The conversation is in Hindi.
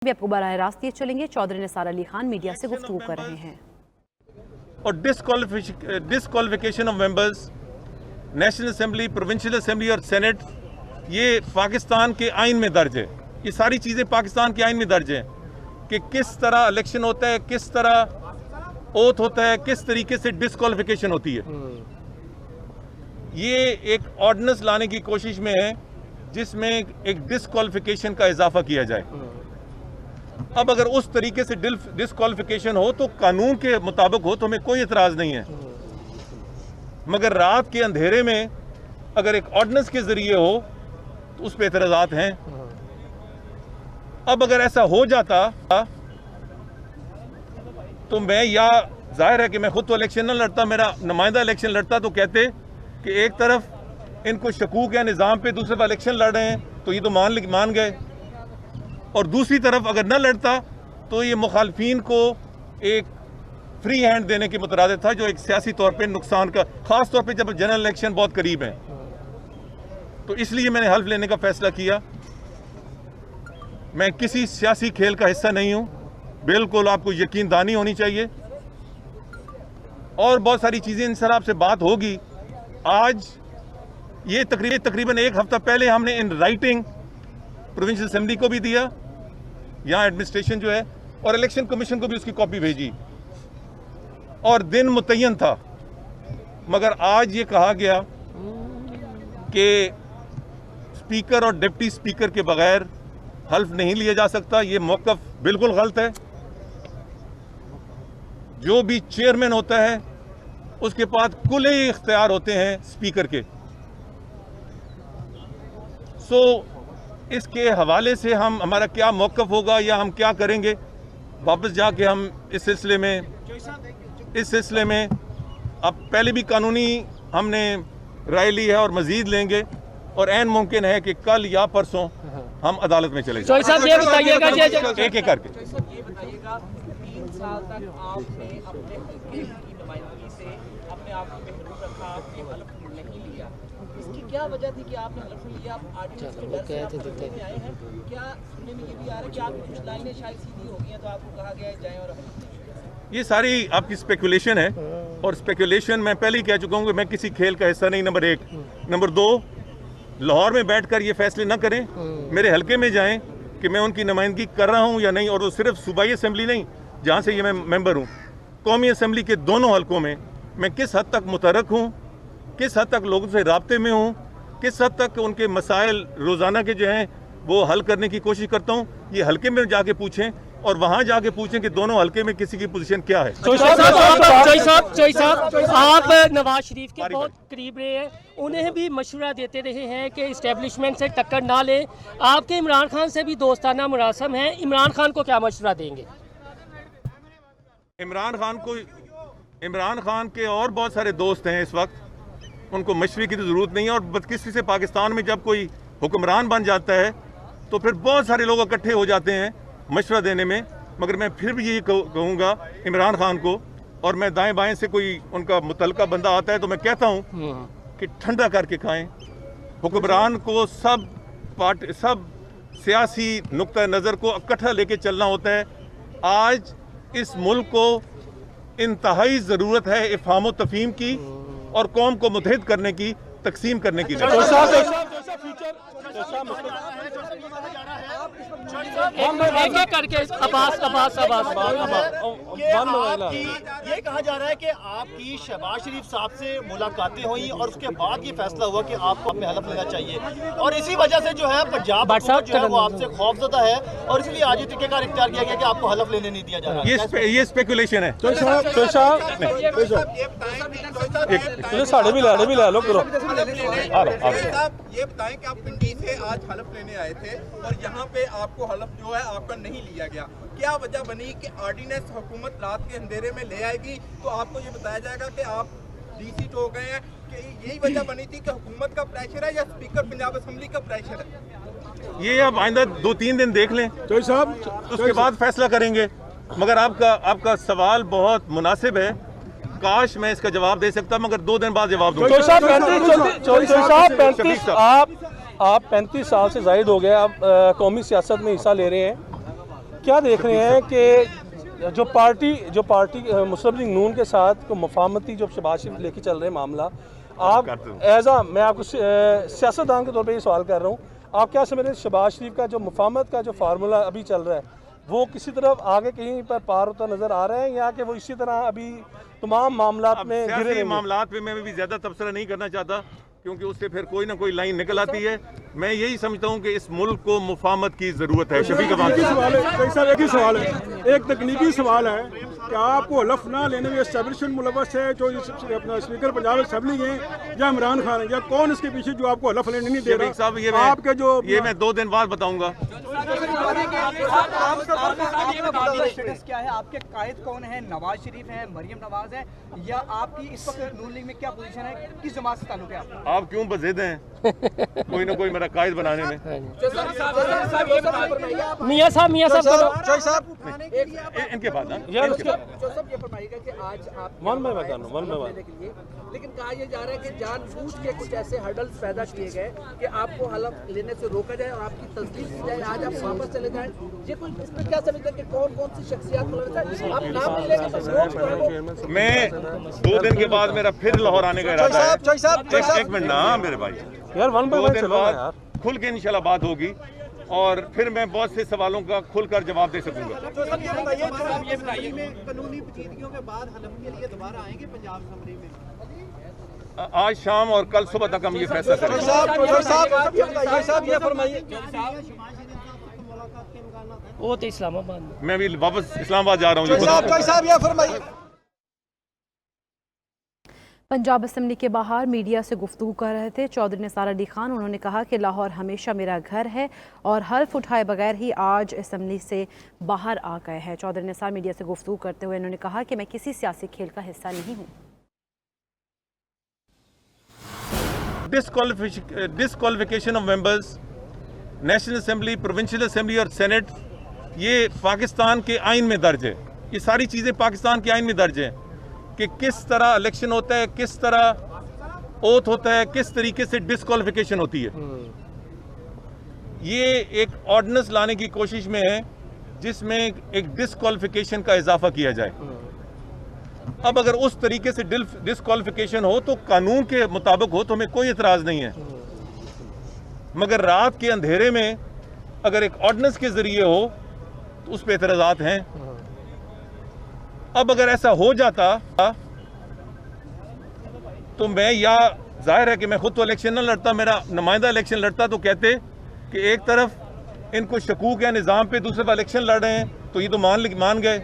भी आपको बराह रास्त ये चलेंगे। चौधरी निसार अली खान मीडिया से गुफ्तगू कर रहे हैं। और disqualification of members, national assembly, provincial assembly और सेनेट, ये पाकिस्तान के आइन में दर्ज है। ये सारी चीज़ें पाकिस्तान के आइन में दर्ज हैं कि किस तरह इलेक्शन होता है, किस तरह ओथ होता है, किस तरीके से डिस्क्वालिफिकेशन होती है। ये एक ऑर्डिनेंस लाने की कोशिश में है जिसमें एक डिस्क्वालिफिकेशन का इजाफा किया जाए। अब अगर उस तरीके से डिस्क्वालिफिकेशन हो तो कानून के मुताबिक हो तो हमें कोई एतराज़ नहीं है, मगर रात के अंधेरे में अगर एक ऑर्डिनेंस के जरिए हो तो उस पर एतराज़ात हैं। अब अगर ऐसा हो जाता तो मैं, या जाहिर है कि मैं खुद तो इलेक्शन न लड़ता, मेरा नुमाइंदा इलेक्शन लड़ता, तो कहते कि एक तरफ इनको शकूक है निज़ाम पे, दूसरे पर इलेक्शन लड़ रहे हैं तो ये तो मान गए, और दूसरी तरफ अगर न लड़ता तो ये मुखालफीन को एक फ्री हैंड देने के मुतरादिफ था, जो एक सियासी तौर पे नुकसान का, ख़ास तौर पे जब जनरल इलेक्शन बहुत करीब है। तो इसलिए मैंने हल्फ लेने का फैसला किया। मैं किसी सियासी खेल का हिस्सा नहीं हूँ, बिल्कुल आपको यकीनदानी होनी चाहिए। और बहुत सारी चीज़ें इन सर आपसे बात होगी। आज ये तकरीबन एक हफ्ता पहले हमने इन राइटिंग प्रोविंशियल असेंबली को भी दिया, यहाँ एडमिनिस्ट्रेशन जो है, और इलेक्शन कमीशन को भी उसकी कॉपी भेजी, और दिन मुतय्यन था। मगर आज ये कहा गया कि स्पीकर और डिप्टी स्पीकर के बगैर हल्फ नहीं लिया जा सकता। ये मौक़िफ़ बिल्कुल गलत है। जो भी चेयरमैन होता है उसके पास कुल इख्तियार होते हैं स्पीकर के। इसके हवाले से हमारा क्या मौक़िफ़ होगा या हम क्या करेंगे, वापस जाके हम इस सिलसिले में अब पहले भी कानूनी हमने राय ली है और मज़ीद लेंगे, और ऐन मुमकिन है कि कल या परसों हम अदालत में चले जाएं। साहब ये बताइएगा एक एक करके। ये बताइएगा 3 साल तक आपने अपने हल्के की नुमाइंदगी से अपने आप को महरूम रखा, आपने हल्फ नहीं लिया। इसकी क्या वजह थी कि आपने हल्फ नहीं लिया? आप आर्डिनेंस के डर से आप हल्के में आए हैं? क्या सुनने में ये भी आ रहा है कि आपकी कुछ लाइनें शायद सीधी हो गई हैं तो आपको कहा गया है जाएं और हल्फ लें? ये सारी आपकी स्पेकुलेशन है, और स्पेकुलेशन मैं पहले ही कह चुका हूँ कि मैं किसी खेल का हिस्सा नहीं, नंबर 1। नंबर 2, लाहौर में बैठकर ये फैसले ना करें, मेरे हल्के में जाएं कि मैं उनकी नुमाइंदगी कर रहा हूं या नहीं। और वो सिर्फ सूबाई असेंबली नहीं, जहां से ये मैं मेंबर हूं, कौमी असेंबली के दोनों हल्कों में मैं किस हद तक मुतरक हूं, किस हद तक लोगों से राब्ते में हूं, किस हद तक उनके मसाइल रोज़ाना के जो हैं वो हल करने की कोशिश करता हूं। ये हल्के में जाके पूछें, और वहां जाके पूछें कि दोनों हल्के में किसी की पोजीशन क्या है। चोई साहब आप नवाज शरीफ के बहुत करीब रहे हैं, उन्हें भी मशवरा देते रहे हैं कि इस्टेब्लिशमेंट से टक्कर ना लें। आपके इमरान खान से भी दोस्ताना मुरासम है, इमरान खान को क्या मशवरा देंगे? इमरान खान के और बहुत सारे दोस्त हैं इस वक्त, उनको मशवरे की तो ज़रूरत नहीं है। और बदकिस्मती से पाकिस्तान में जब कोई हुक्मरान बन जाता है तो फिर बहुत सारे लोग इकट्ठे हो जाते हैं मशवरा देने में। मगर मैं फिर भी यही कहूँगा इमरान खान को, और मैं दाएं बाएं से कोई उनका मुतलका बंदा आता है तो मैं कहता हूँ कि ठंडा करके खाएं। हुक्मरान को सब सियासी नुक्ता नज़र को इकट्ठा लेके चलना होता है। आज इस मुल्क को इंतहाई ज़रूरत है इफ़हाम व तफ़हीम की, और कौम को मुत्तहिद करने की, तकसीम करने की। एक एक करके अब्बास ये कहा जा रहा है कि आपकी शहबाज शरीफ साहब से मुलाकातें हुई और उसके बाद ये फैसला हुआ कि आपको अपने हलफ लेना चाहिए, और इसी वजह से जो है पंजाब जो है वो आपसे खौफजदा है, और इसलिए आज ये तरीक़ेकार इख्तियार किया गया कि आपको हलफ लेने नहीं दिया जा रहा। ये स्पेकुलेशन है। साढ़े भी ला लो करो। ये बताएं कि आप पिंडी से आज हलफ लेने आए थे और यहाँ पे आपको हलफ जो है आपका नहीं लिया गया, क्या वजह बनी कि ऑर्डिनेंस हुकूमत रात के अंधेरे में ले आएगी तो आपको ये बताया जाएगा कि आप डीसी हो गए हैं? कि यही वजह बनी थी कि हुकूमत का प्रेशर है या स्पीकर पंजाब असेंबली का प्रेशर है? ये अब आइंदा 2-3 दिन देख लें, तो साहब उसके बाद फैसला करेंगे। मगर आपका सवाल बहुत मुनासिब है, काश मैं इसका जवाब दे सकता, मगर 2 दिन बाद जवाब दूंगा। आप 35 साल से जायद हो गए, आप कौमी सियासत में हिस्सा ले रहे हैं, क्या देख रहे हैं कि जो पार्टी मुस्लिम लीग नून के साथ को मफाहमती जो शहबाज शरीफ लेके चल रहे हैं मामला, आप मैं आपको सियासतदान के तौर पे ये सवाल कर रहा हूँ, आप क्या समझ रहे हैं शहबाज शरीफ का जो मफाहमत का जो फार्मूला अभी चल रहा है वो किसी तरफ आगे कहीं पर पार होता नजर आ रहा है, या कि वो इसी तरह अभी तमाम मामलात में गिरे रहेंगे? मामलात पे मैं भी ज़्यादा तबसरा नहीं करना चाहता, क्योंकि उससे फिर कोई ना कोई लाइन निकल आती है। मैं यही समझता हूँ कि इस मुल्क को मुफाहमत की ज़रूरत है। शफीक एक ही सवाल है, एक तकनीकी सवाल है कि आपको हलफ ना लेने में एस्टेब्लिशमेंट मुलव्वस है, जो अपना स्पीकर पंजाब असेंबली हैं या इमरान खान है, या कौन इसके पीछे जो आपको हलफ लेने नहीं दे रहा? साहब आपके जो ये मैं 2 दिन बाद बताऊंगा। क्या है, आपके कायद कौन है? नवाज शरीफ है, मरियम नवाज है, या आपकी इस वक्त नून लीग में क्या पोजीशन है, किस जमात से ताल्लुक है आपका? आप क्यों बज़िद हैं कोई ना कोई मेरा कायद बनाने में? मियां साहब इनके बाद जो सब ये फरमाइएगा कि आज आप लेकिन कहा यह जा रहा है कि जानबूझ के कुछ ऐसे हर्डल्स पैदा किए गए कि आपको हलफ लेने से रोका जाए और आपकी तस्दीक की जाए, आज आप वापस चले जाएं। ये कोई इसमें क्या समझते हैं कि कौन कौन सी शख्सियत मुलव्वस, आप नाम नहीं लेंगे तो लोग जो है वो मैं 2 दिन के बाद मेरा फिर लाहौर आने का इरादा है। एक मिनट ना मेरे भाई, यार 2 दिन बाद खुल के इंशाल्लाह बात होगी और फिर मैं बहुत से सवालों का खुलकर जवाब दे सकूंगा। कानूनी पेचीदगियों के बाद हलफ के लिए दोबारा आएंगे पंजाब असेंबली में? आज शाम और कल सुबह तक हम ये फैसला करेंगे। वो तो इस्लामाबाद में। मैं भी वापस इस्लामाबाद जा रहा हूँ। पंजाब असेंबली के बाहर मीडिया से गुफ्तगू कर रहे थे चौधरी निसार अली खान। उन्होंने कहा कि लाहौर हमेशा मेरा घर है और हल्फ उठाए बगैर ही आज असेंबली से बाहर आ गए हैं। चौधरी निसार मीडिया से गुफ्तगू करते हुए उन्होंने कहा कि मैं किसी सियासी खेल का हिस्सा नहीं हूँ। Disqualification of members, national assembly, provincial assembly और सेनेट, ये पाकिस्तान के आइन में दर्ज है। ये सारी चीज़ें पाकिस्तान के आइन में दर्ज हैं कि किस तरह इलेक्शन होता है, किस तरह ओथ होता है, किस तरीके से डिस्क्वालिफिकेशन होती है। ये एक ऑर्डिनेंस लाने की कोशिश में है जिसमें एक डिस्क्वालिफिकेशन का इजाफा किया जाए। अब अगर उस तरीके से डिस्क्वालिफिकेशन हो तो कानून के मुताबिक हो तो हमें कोई एतराज़ नहीं है, मगर रात के अंधेरे में अगर एक ऑर्डिनेंस के जरिए हो तो उस पर एतराज़ात हैं। अब अगर ऐसा हो जाता तो मैं, या जाहिर है कि मैं खुद तो इलेक्शन न लड़ता, मेरा नुमाइंदा इलेक्शन लड़ता, तो कहते कि एक तरफ इनको शकूक है निज़ाम पे, दूसरे पर इलेक्शन लड़ रहे हैं, तो ये तो मान गए।